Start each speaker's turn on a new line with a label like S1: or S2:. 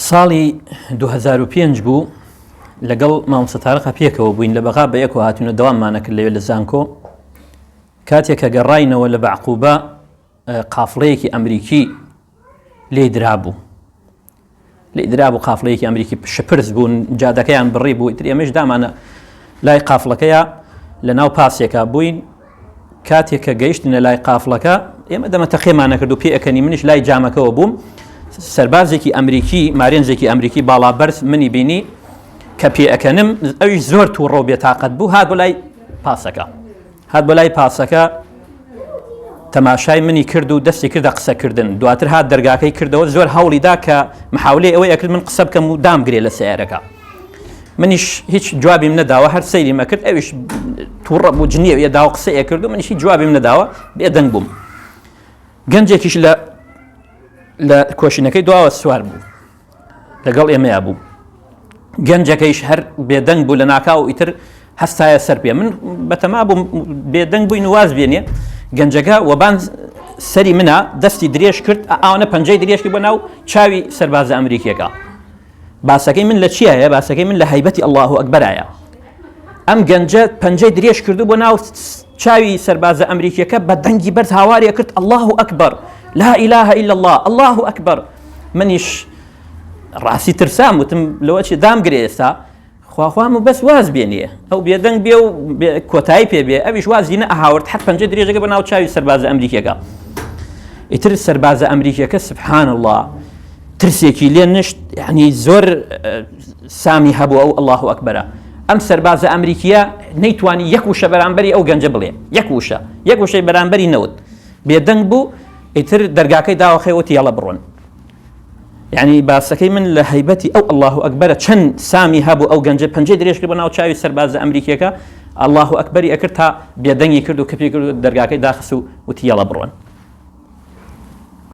S1: ساڵی 2005 بوو لەگەڵ مامۆستا تارق پێکەوە بووین لە بەغا بە یەکەوە هاتوونە دەواممانەکرد لەوێ لە زانکۆ کاتێک کە گەڕاینەوە لە بەعقوبە قافڵەیەکی ئەمریکی لێی درابوو قافڵەیەکی ئەمریکی شپرس بوون جادەکەیان بڕی بوو ئیتر ئێمەش دامانە لای قافڵەکەیە لە ناو پاسێکە بووین کاتێک کە گەیشتنە لای قافڵەکە ئێمە دەمەتەقێمانە کرد و پێئەکەنی منیش لای جامەکەەوە بووم سەربازێکی ئەمریکی مارێنجێکی ئەمریکی باڵا بەرز منی بینی کە پێئەکەنم ئەویش زۆر تووڕۆ بێتاقەت بوو هات بۆ لای پاسەکە تەماشای منی کرد و دەستی کردە قسەکردن دواتر هات دەرگاکەی کردەوە زۆر هەوڵیدا کە محاولەی ئەوەی ئەکرد من قسە بکەم و دامگرێ لە سیارەکە منیش هیچ جوابیم نەداوە هەر سەیری مەکرد ئەویش تووڕە بوو جنیەوە داوە قسەیە کرد و منیش هیچ جوابیم نەداوە بێدەنگ بووم گەنجێکیش لە کۆشینەکەی دواوە سوار بوو لەگەڵ ئێمەیە بوو گەنجەکەیش هەر بێدەنگ بوو لە ناکاو ئیتر هەستایە سەر پێ من بەتەما بووم بێدەنگ بووین واز بێنێ گەنجەکە وەبان سەری منە دەستی درێژ کرد ئەوانە پەنجەی درێژ کرد بۆ ناو چاوی سەربازە ئەمریکیەکە باسەکەی من لە چیایە باسەکەی من لە هەیبەتی الله ئەکبەرایە ئەم گەنجە پەنجەی درێژ کردو بۆ ناو چاوی سەربازە ئەمریکیەکە بە دەنگی بەرز هاوارێ کرد الله ئەکبەر لا إله إلا الله أكبر منیش ڕاستی ترسام وتم لەوە چی دامگرێ ئێستا خواخوام و بەس واز بێنێ ئەو بێدەنگ بێ و کۆتایی پێ بێ ئەویش وازی نەهاورد حەت پەنجە درێژەکە بە ناو چاوی سەربازە ئەمریکیەکە ئیتر سەربازە ئەمریکیەکە سبحان الله ترسێکی لێ نشت یعنی زۆر سامی هەبوو ئەو الله ئەکبەرە ئەم سەربازە ئەمریکیە نەیتوانی یەک وشە بەرامبەری ئەو گەنجە بڵێ یەک وشەی بەرامبەری نەوت بێدەنگ بوو ئیتر دەرگاکەی داوەخەوەتی یاڵە بڕۆن یعنی باسەکەی من لە هەیبەتی ئەو الله ئەکبەرە چەند سامی هەبوو ئەو گەنجە پەنجەی درێژ کرد بە ناو چاوی سەربازە ئەمریکیەکە الله ئەکبەری ئەکرد تا بێدەنگی کرد و کەپی کرد و دەرگاکەی داخست و وتی یاڵە بڕۆن